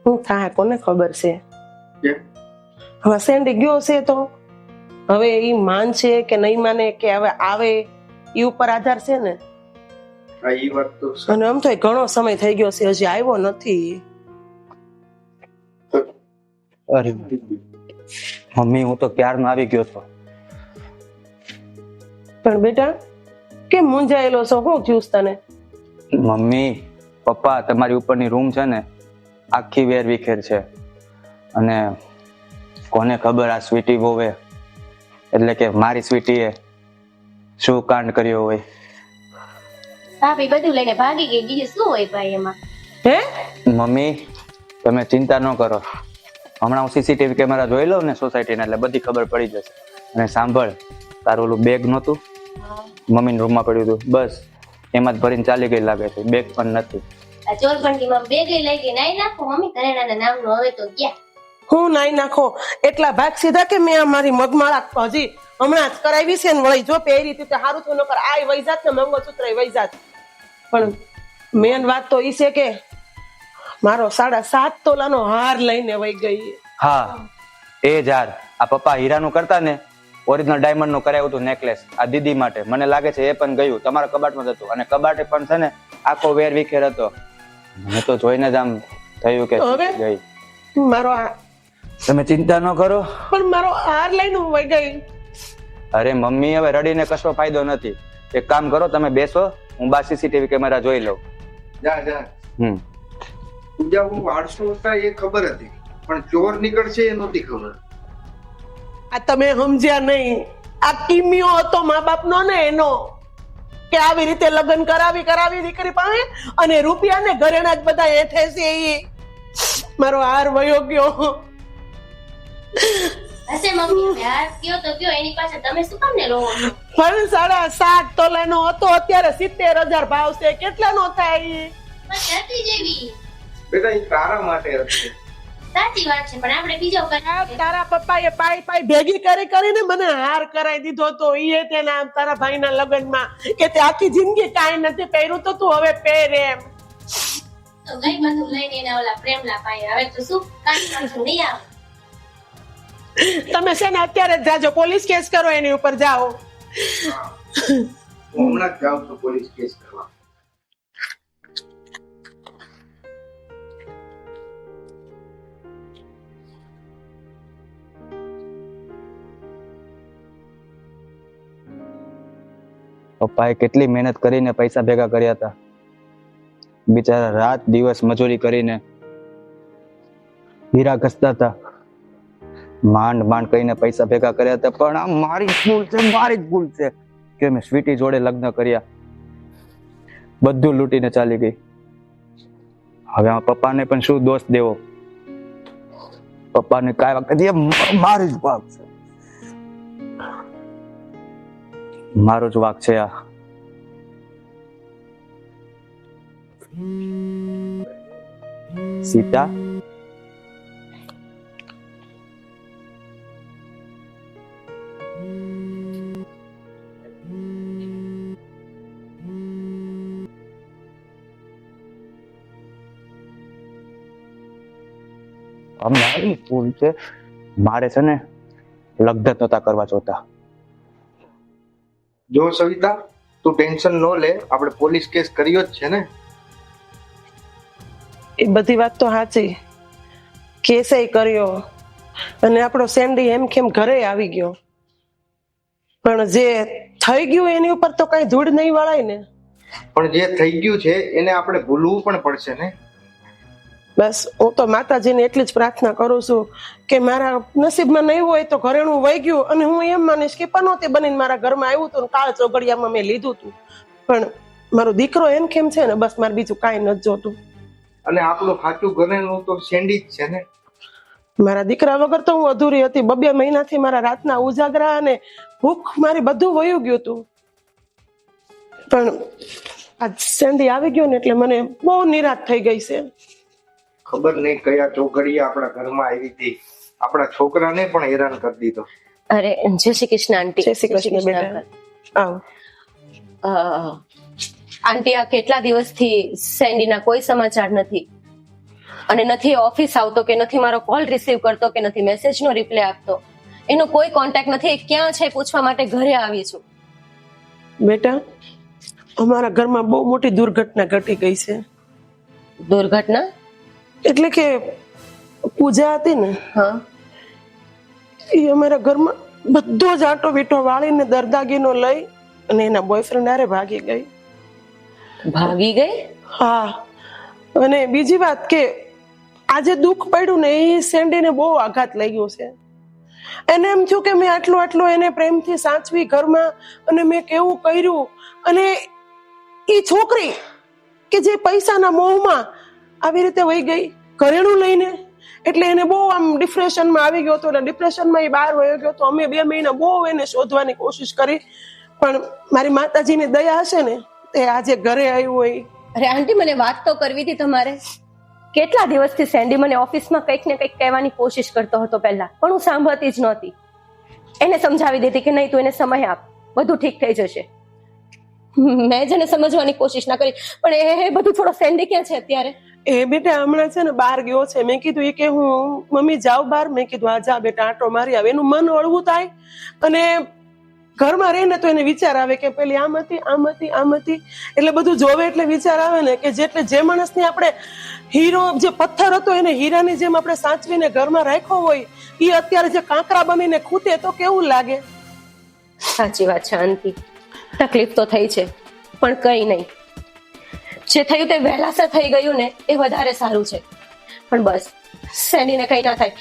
હું થાય કોને ખબર છે. કેમ? હવે સેન્ડી ગયો છે તો હવે ઈ માનશે કે નહીં માને કે હવે આવે ઈ ઉપર આધાર છે ને. હા ઈ વાત તો છે. અને આમ તો ઘણો સમય થઈ ગયો છે હજી આવ્યો નથી. અરે મમ્મી હું તો ક્યારનો આવી ગયો હતો. પણ બેટા કેમ મૂંઝાયેલો છો? શું થયું છે તને? મમ્મી પપ્પા તમારી ઉપરની રૂમ છે ને આખી વેર વિખેર છે અને કોને ખબર આ સ્વીટી વોવે એટલે કે મારી સ્વીટીએ શું કાંડ કર્યો હોય. ભાભી બધું લઈને ભાગી ગઈ, બીજું શું હોય ભાઈ એમાં? હે મમ્મી તમે ચિંતા ન કરો, હમણાં હું સીસીટીવી કેમેરા જોઈ લઉં ને સોસાયટીના એટલે બધી ખબર પડી જશે. અને સાંભળ, તારું ઓલું બેગ નહોતું મમ્મીના રૂમમાં પડ્યું હતું, બસ એમાં જ ભરીને ચાલી ગઈ લાગે છે, બેગ પણ નથી. આ ચોરપંટીમાં બે ગઈ લઈ ગઈ નાઈ નાખો મમ્મી, ઘરેણાના નામનું હવે તો ગયા. હું નાઈ નાખો એટલા ભાગ સીધા કે મેં મારી મગમાળા હજી હમણાં જ કરાવી છે ને વળી જો પહેરી હતી સારું થયું નકર આય વઈ જાત ને મંગળસૂત્ર વઈ જાત. પણ મેન વાત તો ઈ છે કે મારો 7.5 તોલાનો હાર લઈને વઈ ગઈ. હા એ જ હાર આ પપ્પા હીરાનું કરતા ને ઓરિજિનલ ડાયમંડ નું કરાવ્યું હતું નેકલેસ આ દીદી માટે, મને લાગે છે એ પણ ગયું તમારા કબાટમાં જ હતું અને કબાટે પણ છે ને આખો વેર વિખેર હતો. મને તો જોઈને જ આમ થયું કે હવે? ગઈ. મારો તમે ચિંતા ન કરો. પણ મારો હાર લઈને હું વઈ ગઈ. અરે મમ્મી હવે રડીને કશો ફાયદો નથી, એક કામ કરો તમે બેસો, હું બા સીસીટીવી કેમેરા જોઈ લઉં. જા પૂજા હું 800 હતા એ ખબર હતી પણ ચોર નીકળશે એ નહોતી ખબર. આ તમે સમજ્યા નહીં, આ કિમિયો હતો મા બાપનો ને એનો કે આવી રીતે લગ્ન કરાવી દીકરી પાસે અને રૂપિયા ને ઘરેણા જ બધા એ થશે. ઈ મારો હાર વયો ગયો. હશે મમ્મી, હાર કયો તો કયો, એની પાસે તમે શું કામ ને રોવો છો? પણ 7.5 તોલાનો હતો, અત્યારે 70,000 ભાવ છે. કેટલાનો થાય ઈ? પણ નથી જેવી. બેટા એ તારા માટે હતી. સાચી વાત છે પણ આપણે બીજો કરી તારા પપ્પાએ પાઈ ભેગી કરીને મને હાર કરાવી દીધો તો ઈ તેના તારા ભાઈના લગ્નમાં કે તે આખી જિંદગી કાંઈ નથી પહેર્યું તો તું હવે પહેર એમ. તો ગઈ બધું લઈને એને ઓલા પ્રેમલા પાઈ, હવે તો શું કાંઈ પાછું નહીં આવે. તમે છે ને અત્યારે જ જાજો, પોલીસ કેસ કરો એની ઉપર જાઓ. હું હમણાં જ જાઉં છું પોલીસ કેસ કરવા. પપ્પાએ કેટલી મહેનત કરીને પૈસા ભેગા કર્યા હતા, બિચારા રાત દિવસ મજૂરી કરીને હીરા ઘસતા હતા, માંડ કરીને પૈસા ભેગા કર્યા હતા. પણ આ મારી જ ભૂલ છે કે મેં સ્વીટી જોડે લગ્ન કર્યા, બધું લૂંટીને ચાલી ગઈ. હવે આ પપ્પાને પણ શું દોષ દેવો, પપ્પાને કાંઈ વખત મારી જ વાંક છે, મારો જ વાંક છે આ. સીતા મારી ભૂલ છે, મારે છે ને લગ્ન નહોતા કરવા જોતા. જો સવિતા તું ટેન્શન ન લે, આપણે પોલીસ કેસ કર્યો જ છે ને. એ બધી વાત તો સાચી, કેસે કર્યો અને આપણો સેન્ડી એમ કેમ ઘરે આવી ગયો, પણ જે થઈ ગયું એની ઉપર તો કઈ ધૂળ નહીં વળાય ને. પણ જે થઈ ગયું છે એને આપણે ભૂલવું પણ પડશે ને. બસ હું તો માતાજીને એટલી જ પ્રાર્થના કરું છું કે મારા નસીબમાં નહીં હોય તો ઘરેણું વહી ગયું અને હું એમ માનીશ કે પનોતી બનીને મારા ઘરમાં આવ્યું હતું ને કાળ ચોઘડિયામાં મેં લીધું હતું, પણ મારો દીકરો એમ કેમ છે ને બસ મારે બીજું કાંઈ નથી જોતું. અને આપણું સાચું ઘરેણું તો સેન્ડી જ છે ને. મારા દીકરા વગર તો હું અધૂરી હતી. 2 મહિનાથી મારા રાતના ઉજાગરા અને ભૂખ મારી બધું વયું ગયું હતું, પણ આ સેન્ડી આવી ગયો ને એટલે મને બહુ નિરાશ થઈ ગઈ છે. ખબર નહીં કયા ચોઘડિયા આપણા ઘરમાં આવી હતી, આપણા છોકરાને પણ હેરાન કરી દીધો. અરે જય શ્રી કૃષ્ણ આંટી. જય શ્રી કૃષ્ણ બેટા. આવો. આંટી આ કેટલા દિવસથી સેન્ડીના કોઈ સમાચાર નથી. અને નથી ઓફિસ આવતો કે નથી મારો કોલ રિસીવ કરતો કે નથી મેસેજનો રિપ્લાય આપતો. એનો કોઈ કોન્ટેક્ટ નથી. એ ક્યાં છે પૂછવા માટે ઘરે આવી છું. બેટા, અમારા ઘરમાં બહુ મોટી દુર્ઘટના ઘટી ગઈ છે. દુર્ઘટના? એટલે કે પૂજા હતી ને, હા. એ અમારા ઘરમાં બધો જ આટો વીટો વાળીને દરદાગીનો લઈ અને એના બોયફ્રેન્ડ હારે ભાગી ગઈ. ભાગી ગઈ? હા. અને બીજી વાત કે આજે દુઃખ પડ્યું ને એ સેન્ડીને બહુ આઘાત લાગ્યો છે. એને એમ થયું કે મેં આટલો એને પ્રેમથી સાચવી ઘરમાં અને મેં કેવું કર્યું, અને એ છોકરી કે જે પૈસાના મોહમાં આવી રીતે વહી ગઈ ઘરેણું લઈને, એટલે એને બહુ આમ ડિપ્રેશનમાં આવી ગયો હતો. એટલે ડિપ્રેશનમાં એ બહાર વયો ગયો હતો. અમે 2 મહિના બહુ એને શોધવાની કોશિશ કરી, પણ મારી માતાજીની દયા હશે ને તે આજે ઘરે આવ્યું હોય. અરે આંટી, મને વાત તો કરવી હતી તમારે. કેટલા દિવસથી સેન્ડી મને ઓફિસમાં કંઈક ને કંઈક કહેવાની કોશિશ કરતો હતો પહેલા, પણ હું સાંભળતી જ નહોતી. એને સમજાવી દેતી કે નહીં, તું એને સમય આપ, બધું ઠીક થઈ જશે. મેં જ એને સમજવાની કોશિશ ના કરી, પણ એ બધું છોડો. સેન્ડી ક્યાં છે અત્યારે? એ બેટા હમણાં છે ને બહાર ગયો છે. મેં કીધું એ કે હું મમ્મી જાઉં બહાર. મેં કીધું આ જા બેટા, આંટો મારી આવે. એનું મન હળવું થાય અને ઘરમાં રહીને તો એને વિચાર આવે કે પેલી આમ હતી. એટલે બધું જોવે એટલે વિચાર આવે ને કે જેટલે જે માણસને આપણે હીરો, જે પથ્થર હતો એને હીરાની જેમ આપણે સાચવીને ઘરમાં રાખ્યો હોય, એ અત્યારે જે કાંકરા બનીને ખૂટે તો કેવું લાગે. સાચી વાત છે આંટી, તકલીફ તો થઈ છે, પણ કઈ નહીં. જે થયું તે વહેલાસર થઈ ગયું ને એ વધારે સારું છે. પણ બસ સેન્ડીને કઈ ના થાય.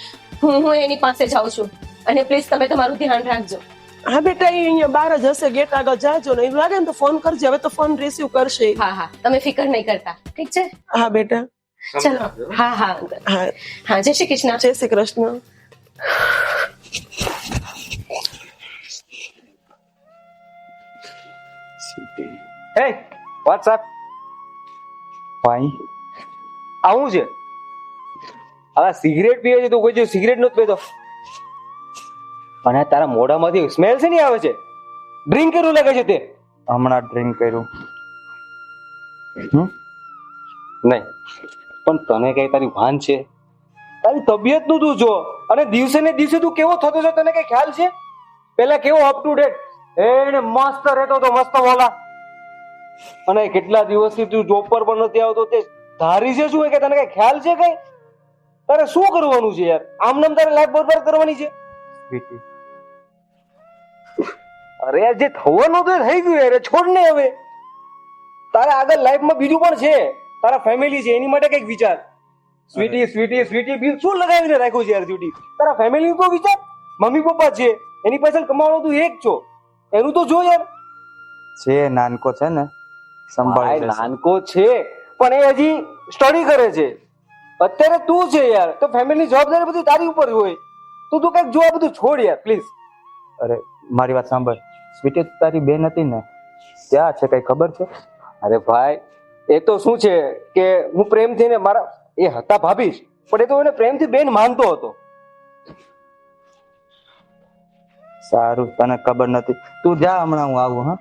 હું એની પાસે જાઉં છું, અને પ્લીઝ તમે તમારું ધ્યાન રાખજો. હા બેટા, એ અહીંયા બહાર જ હશે, ગેટ આગળ જાજો ને એવું લાગે ને તો ફોન કરજે. હવે તો ફોન રિસીવ કરશે. હા, તમે ફિકર નહીં કરતા, ઠીક છે? હા બેટા. ચલો. હા, જય શ્રી કૃષ્ણ. જય Shri Krishna. Hey, what's up? ભાઈ આવું છે? આ સિગરેટ પીએ છે તો કોઈ દિવસ સિગરેટ નથી પીતો, અને તારા મોઢામાંથી સ્મેલ છે ને આવે છે. ડ્રિંક કર્યું લાગે છે તે. હમણાં ડ્રિંક કર્યું. નહીં, પણ તને કઈ તારી ભાન છે? તારી તબિયત નું તું જો, અને દિવસે ને દિવસે તું કેવો થતો છે તને કઈ ખ્યાલ છે? પેલા કેવો અપ ટુ ડેટ એને મસ્ત રહેતો તો, મસ્ત બોલા, અને કેટલા દિવસથી તું જોબ પર પણ નથી આવતો. તે ધારી છે શું કે તને કઈ ખ્યાલ છે? કઈ તારે શું કરવાનું છે યાર? આમ નામ તારે લાઈફ બરબાદ કરવાની છે? સ્વીટી, અરે યાર, જે થવાનું તો થઈ ગયું યાર, છોડ ને હવે. તારે આગળ લાઈફમાં બીજું પણ છે, તારા ફેમિલી છે, એની માટે કઈક વિચાર. સ્વીટી સ્વીટી સ્વીટી બી શું લગાવીને રાખ્યું છે યાર? સ્વીટી, તારા ફેમિલી તો વિચાર. મમ્મી પપ્પા છે, એની પાછળ કમાવાનો તું એક છો, એનું તો જો યાર. જે નાનકો છે ને સંભાળી લેશે. નાનકો છે પણ એ હજી સ્ટડી કરે છે. અત્યારે તું છે યાર, તો ફેમિલીની જવાબદારી બધી તારી ઉપર હોય. તું કઈક જો આ બધું છોડ યાર, પ્લીઝ. અરે મારી વાત સાંભળ. સ્વીટી તારી બેન હતી ને, ક્યાં છે કઈ ખબર છે? અરે ભાઈ, એ તો શું છે કે હું પ્રેમથી ને મારા એ હતા ભાભી જ, પણ એ તો એને પ્રેમથી બેન માનતો હતો. સારું, તને ખબર નથી. તું જા, હમણાં હું આવું. હા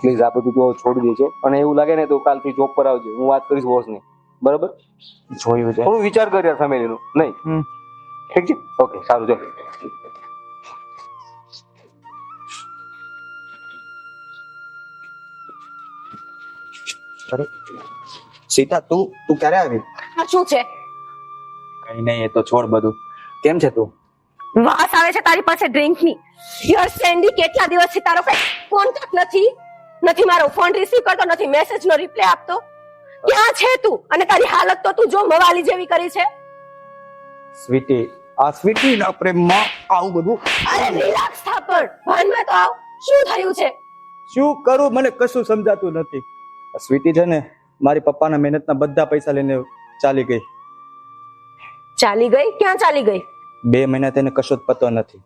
પ્લીઝ આ બધું તું છોડી દેજો, અને એવું લાગે ને તો કાલથી જોબ પર આવજે. હું વાત કરીશ બોસને, બરાબર? જોયું છે. થોડું વિચાર કર યાર ફેમિલીનું. નહીં? ઠીક છે, ઓકે, સારું છે. અરે સીતા, તું ક્યારે આવી? આ શું છે? કઈ નહીં, એ તો છોડ બધું. કેમ છે તું? વાસ આવે છે તારી પાસે ડ્રિંકની. યાર સેન્ડી, કેટલા દિવસથી તારો કઈ કોન્ટેક્ટ નથી મારો ફોન રિસીવ કરતો, નથી મેસેજનો રિપ્લાય આપતો. ક્યાં છે તું? અને તારી હાલત તો તું જો મવાલી જેવી કરી છે. સ્વીટી, આ સ્વીટી ના પ્રેમમાં આવું બધું. અરે રિલેક્સ થા, પણ ભાનમાં તો આવ. શું થયું છે? શું કરું, મને કશું સમજાતું નથી. આ સ્વીટી છે ને, મારી પપ્પાના મહેનતના બધા પૈસા લઈને ચાલી ગઈ. ચાલી ગઈ? ક્યાં ચાલી ગઈ? 2 મહિના તેને કશો જ પતો નથી,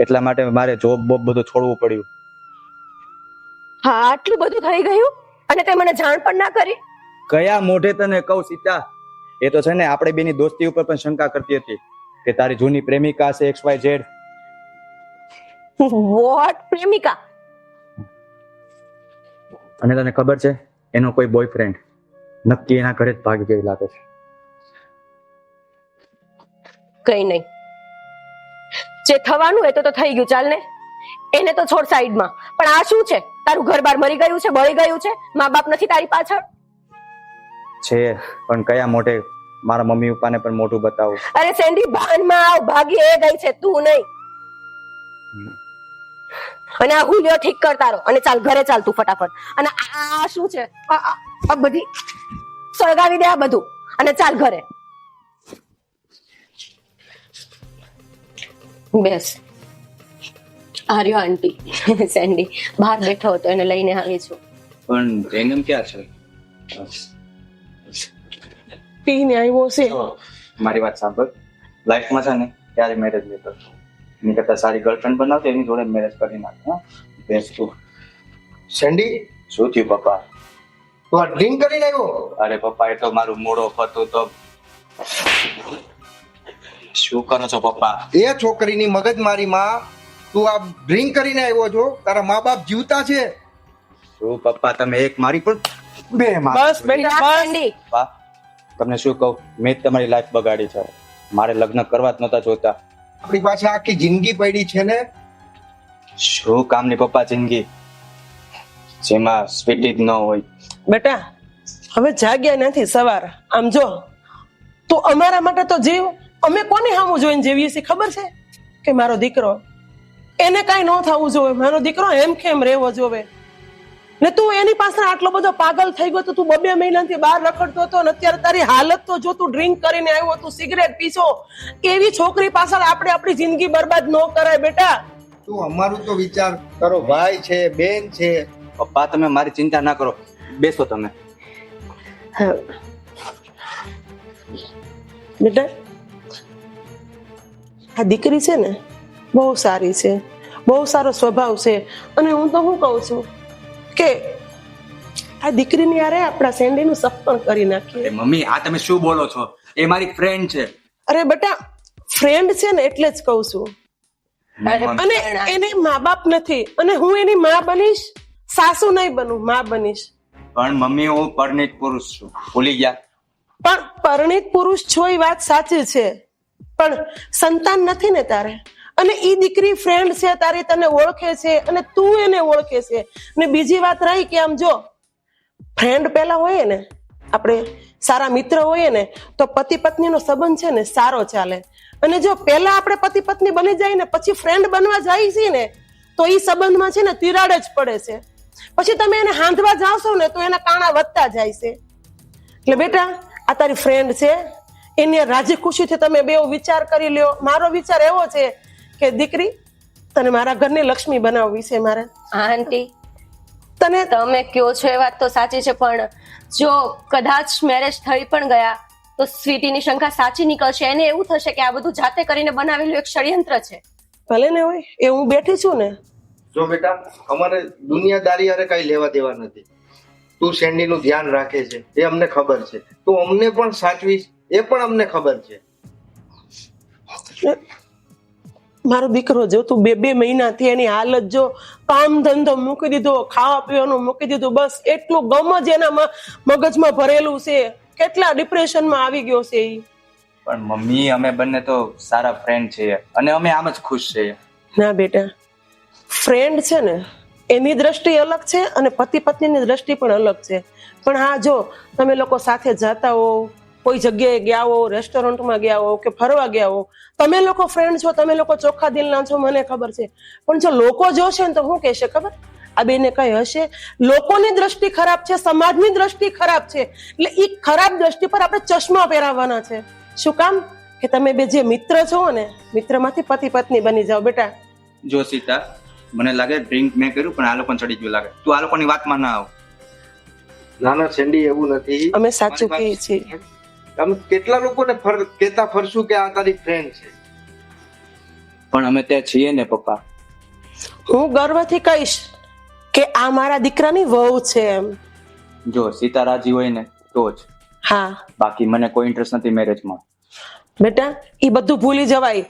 એટલા માટે મારે જોબ બોબ બધું છોડવું પડ્યું. હા, આટલું બધું થઈ ગયું અને તે મને જાણ પણ ના કરી? કયા મોઢે તને કહું સીતા? એ તો છે ને આપણે બેની દોસ્તી ઉપર પણ શંકા કરતી હતી કે તારી જૂની પ્રેમિકા છે XYZ. વોટ પ્રેમિકા? અને તને ખબર છે એનો કોઈ બોયફ્રેન્ડ? નક્કી એના ઘરે જ ભાગી ગઈ લાગે છે. કઈ નહીં, જે થવાનું એ તો થઈ ગયું, ચાલ ને, એને તો છોડ સાઈડમાં. પણ આ શું છે? તારું ઘર બાર મરી ગયું છે, બળી ગયું છે, મા બાપ નથી તારી પાછળ? છે પણ કયા મોઢે મારા મમ્મી પપ્પાને પણ મોઢું બતાવું? અરે સેન્ડી, ભાનમાં આવ, ભાગી એ ગઈ છે, તું નહીં. અને આ હુલિયો ઠીક કર તારો, અને ચાલ ઘરે ચાલ તું ફટાફટ. અને આ શું છે? આ બધી સળગાવી દે આ બધું, અને ચાલ ઘરે. બેસ. આર્યો આંટી. સેન્ડી બહાર બેઠો હતો, એને લઈને આવી છું. પણ જૈનમ ક્યાં છે? પીને આવ્યો છે. મારી વાત સાંભળ, લાઈફમાં છે ને ક્યારે મેરેજ લેતો એની કરતા સારી ગર્લફ્રેન્ડ બનાવતો એની જોડે મેરેજ કરી નાખ. હા, બેસ તું. સેન્ડી, શું થયું પપ્પા? તું આ ડ્રિંક કરીને આવ્યો? અરે પપ્પા, એ તો મારું મૂડ ઓફ હતું તો. શું કરો છો પપ્પા? એ છોકરીની મગજમારીમાં તું આ ડ્રિંક કરીને આવ્યો છો? તારા મા બાપ જીવતા છે? શું પપ્પા, તમે એક મારી પણ બે બસ બેટા બસ. સેન્ડી, પપ્પા, તમને શું કહું, મેં જ તમારી લાઈફ બગાડી છે. મારે લગ્ન કરવા જ નહોતા જોતા. આપણી પાસે આખી જિંદગી પડી છે ને. શું કામની પપ્પા જિંદગી જેમાં સ્વીટી જ ન હોય? બેટા હવે જાગ્યા નથી સવાર. આમ જો, તો અમારા માટે તો જીવ. અમે કોની સામું જોઈને જીવીએ છીએ ખબર છે? કે મારો દીકરો, એને કાંઈ ન થવું જોવે, મારો દીકરો એમ કેમ રહેવો જોવે. ને તું એની પાસે આટલો બધો પાગલ થઈ ગયો તો તું 2 મહિનાથી બહાર રખડતો હતો, ને અત્યારે તારી હાલત તો જો, તું ડ્રિંક કરીને આવ્યો, તું સિગરેટ પીશો. એવી છોકરી પાછળ આપણે આપણી જિંદગી બરબાદ ન કરાય બેટા. તું અમારું તો વિચાર. તારો ભાઈ છે, બેન છે. પપ્પા, તમે મારી ચિંતા ના કરો, બેસો તમે. બેટા આ દીકરી છે ને બહુ સારી છે, બહુ સારો સ્વભાવ છે. અને હું તો શું કહું છું કે આ દીકરીની યારે આપણા સેન્ડીનું સપન કરી નાખીએ. મમ્મી, આ તમે શું બોલો છો? એ મારી ફ્રેન્ડ છે. અરે બેટા, ફ્રેન્ડ છે ને એટલે જ કહું છું. અને એને મા બાપ નથી, અને હું એની માં બનીશ, સાસુ નહીં બનું, માં બનીશ. પણ મમ્મી, હું પરણિત પુરુષ છું, ભૂલી ગયા? પણ પરણિત પુરુષ છો એ વાત સાચી છે, પણ સંતાન નથી ને તારે. અને ઈ દીકરી ફ્રેન્ડ છે તારી, તને ઓળખે છે અને તું એને ઓળખે છે. ને બીજી વાત રહી કે આમ જો, ફ્રેન્ડ પેલા હોય ને, આપણે સારા મિત્ર હોઈએ ને તો પતિ પત્નીનો સંબંધ છે ને સારો ચાલે. અને જો પેલા આપણે પતિ પત્ની બની જાય ને પછી ફ્રેન્ડ બનવા જાય છે ને તો ઈ સંબંધમાં છે ને તિરાડ જ પડે છે. પછી તમે એને હાંધવા જાવશો ને તો એના કાણા વધતા જાય છે. એટલે બેટા આ તારી ફ્રેન્ડ છે, એની રાજી ખુશીથી તમે બે વિચાર કરી લ્યો. મારો વિચાર એવો છે કે દીકરી, તને મારા ઘરની લક્ષ્મી બનાવવી છે મારે. આંટી, તને તમે કયો છો એ વાત તો સાચી છે, પણ જો કદાચ મેરેજ થઈ પણ ગયા તો સ્વીટીની શંકા સાચી નીકળશે. એને એવું થશે કે આ બધું જાતે કરીને બનાવેલું એક ષડયંત્ર છે. ભલે ને હોય, એ હું બેઠી છું ને. જો બેટા, અમારે દુનિયાદારી અરે કઈ લેવા દેવા નથી. તું સેન્ડીનું ધ્યાન રાખે છે એ અમને ખબર છે, તું અમને પણ સાચવીશ એ પણ અમને ખબર છે. મારો દીકરો જો, તું 2 મહિનાથી એની હાલત જો, કામ ધંધો મૂકી દીધો, ખાવા પીવાનું મૂકી દીધું, બસ એટલું ગમ જ એના મગજમાં ભરેલું છે. કેટલા ડિપ્રેશનમાં આવી ગયો છે ઈ. પણ મમ્મી, અમે બંને તો સારા ફ્રેન્ડ છીએ અને અમે આમ જ ખુશ છીએ. ના બેટા, ફ્રેન્ડ છે ને એની દ્રષ્ટિ અલગ છે અને પતિ પત્નીની દ્રષ્ટિ પણ અલગ છે. પણ હા જો, તમે લોકો સાથે જતા હો, કોઈ જગ્યાએ ગયા હો, રેસ્ટોરન્ટમાં ગયા હો કે ફરવા ગયા હો, તમે લોકો ફ્રેન્ડ છો, તમે લોકો ચોખ્ખા દિલના છો, મને ખબર છે. પણ જો લોકો જોશે ને તો શું કહેશે ખબર? આ બેને કઈ હશે, લોકોની દ્રષ્ટિ ખરાબ છે, સમાજની દ્રષ્ટિ ખરાબ છે. એટલે ઈ ખરાબ દ્રષ્ટિ પર આપણે ચશ્મા પહેરાવવાના છે. શું કામ? કે તમે બે જે મિત્ર છો ને, મિત્રમાંથી પતિ પત્ની બની જાઓ બેટા. જો સીતા, મને લાગે ડ્રિંક મેં કર્યું પણ આ લોકોને ચડી ગયું લાગે. તું આ લોકોની વાતમાં ના આવ. ના ના સેન્ડી, એવું નથી. અમે સાચું કહીએ છીએ. તમે કેટલા લોકોને કેતા ફરશું કે આ તારી ફ્રેન્ડ છે? પણ અમે ત્યાં છીએ ને પપ્પા. હું ગર્વથી કહીશ કે આ મારા દીકરાની વહુ છે એમ. જો સીતા રાજી હોય ને તો જ. હા, બાકી મને કોઈ ઇન્ટરેસ્ટ નથી મેરેજમાં. બેટા એ બધું ભૂલી જવાય.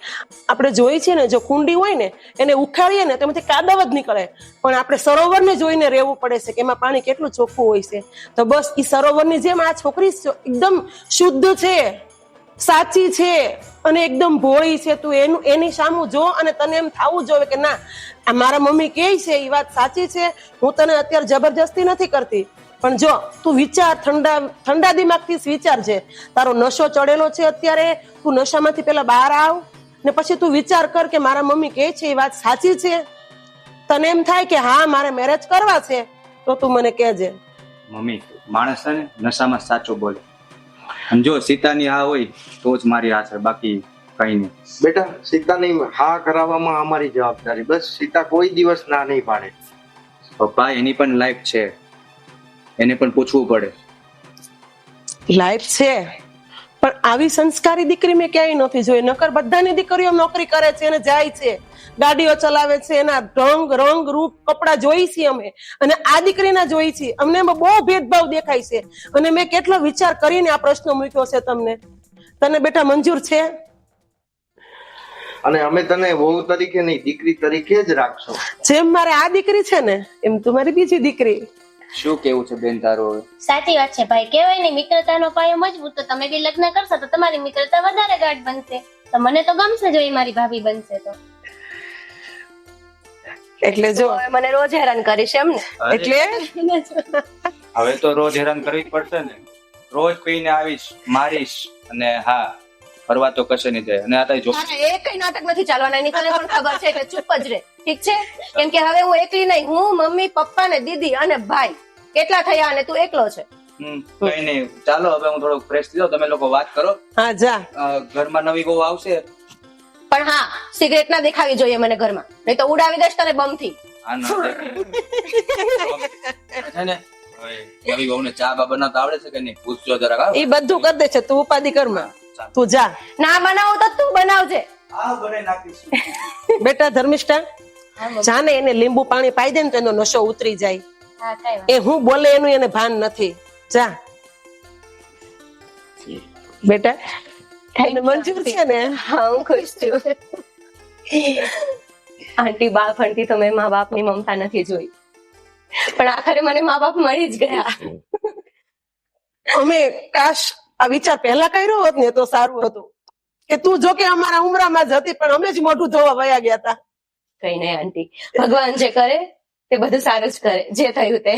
આપણે જોઈએ છીએ ને, જો કુંડી હોય ને એને ઉખાડીએ ને તેમાંથી કાદવ જ નીકળે, પણ આપણે સરોવરને જોઈને રહેવું પડે છે કે એમાં પાણી કેટલું ચોખ્ખું હોય છે. તો બસ એ સરોવરની જેમ આ છોકરી એકદમ શુદ્ધ છે, સાચી છે અને એકદમ ભોળી છે. તું એની સામું જો અને તને એમ થવું જોઈએ કે ના, આ મારા મમ્મી કહે છે એ વાત સાચી છે. હું તને અત્યારે જબરજસ્તી નથી કરતી, પણ જો તું વિચાર, ઠંડા દિમાગથી વિચારજે. તારો નશો ચડેલો છે અત્યારે, તું નશામાંથી પેલા બહાર આવ ને પછી તું વિચાર કર કે મારા મમ્મી કહે છે એ વાત સાચી છે. તને એમ થાય કે હા મારે મેરેજ કરવા છે તો તું મને કહેજે. મમ્મી, માણસ છે ને નશામાં સાચું બોલે, અને જો સીતાની હા હોય તો જ મારી હા છે, બાકી કઈ નહીં. બેટા સીતાની હા કરાવવામાં અમારી જવાબદારી. બસ સીતા કોઈ દિવસ ના નહીં પાડે. પપ્પા, એની પણ લાઈફ છે, એને પણ પૂછવું પડે. લાઈફ છે, પણ આવી સંસ્કારી દીકરી મેં ક્યાંય નથી જોઈ. નકર બધાની દીકરીઓ નોકરી કરે છે અને જાય છે, ગાડીઓ ચલાવે છે, એના રંગ રૂપ કપડા જોઈ છીએ અમે, અને આ દીકરીના જોઈ છીએ. અમને એમાં બહુ ભેદભાવ દેખાય છે, અને મેં કેટલો વિચાર કરીને આ પ્રશ્ન મૂક્યો છે તમને. તને બેટા મંજૂર છે? અને અમે તને વહુ તરીકે નહીં, દીકરી તરીકે જ રાખશો. જેમ મારે આ દીકરી છે ને એમ તું મારી બીજી દીકરી. શું કેવું છે બેન તારું હવે? સાચી વાત છે ભાઈ, કહેવાય ને મિત્રતાનો પાયો મજબૂત. તો તમે બી લગ્ન કરશો તો તમારી મિત્રતા વધારે ગાઢ બનશે. તો મને તો ગમશે જો એ મારી ભાભી બનશે તો. એટલે જો હવે મને રોજ હેરાન કરીશ એમ ને? એટલે હવે તો રોજ હેરાન કરવી પડશે ને. રોજ પીને આવીશ, મારીશ, અને હા ફરવા તો કશે નહીં જાય. અને આ તારી જો તારે એ કઈ નાટક નથી ચાલવાના, એની તને પણ ખબર છે, એટલે ચૂપ જ રહે, ઠીક છે? કેમ કે હવે હું એકલી નહીં, હું, મમ્મી, પપ્પા ને દીદી અને ભાઈ કેટલા થયા અને તું એકલો છે. કઈ નહીં, ચાલો હવે હું થોડો ફ્રેશ થઈ જાઉં, તમે લોકો વાત કરો. હા જા. ઘરમાં નવી બહુ આવશે. પણ હા, સિગરેટ ના દેખાવી જોઈએ મને ઘરમાં, નહીં તો ઉડાવી દઈશ તને બમ થી. આ ના છે ને, હવે નવી બહુને ચા બા બનાવતા આવડે છે કે નહીં પૂછજો જરાક. એ બધું કરી દે છે, તું ઉપાધિ કરમાં. તું જા. ના બનાવું તો તું બનાવજે. હા બનાવી નાખીશ. બેટા ધર્મિષ્ઠા, જાને એને લીંબુ પાણી પાઈ દે ને તો એનો નશો ઉતરી જાય. હા કઈ વાત. એ હું બોલે એનું એને ભાન નથી. જા બેટા, એને મંજૂર છે ને? હા, હું ખુશ છું. આંટી બાળપણથી તો મેં મા બાપની મમતા નથી જોઈ, પણ આખરે મને મા બાપ મળી જ ગયા. અમે કાશ આ વિચાર પહેલા કર્યો હોત ને તો સારું હતું કે તું જો કે અમારા ઉમરામાં જ હતી, પણ અમે જ મોઢું ધોવા વયા ગયા હતા. કઈ નહીં આંટી, ભગવાન જે કરે તે બધું સારું જ કરે, જે થયું તે.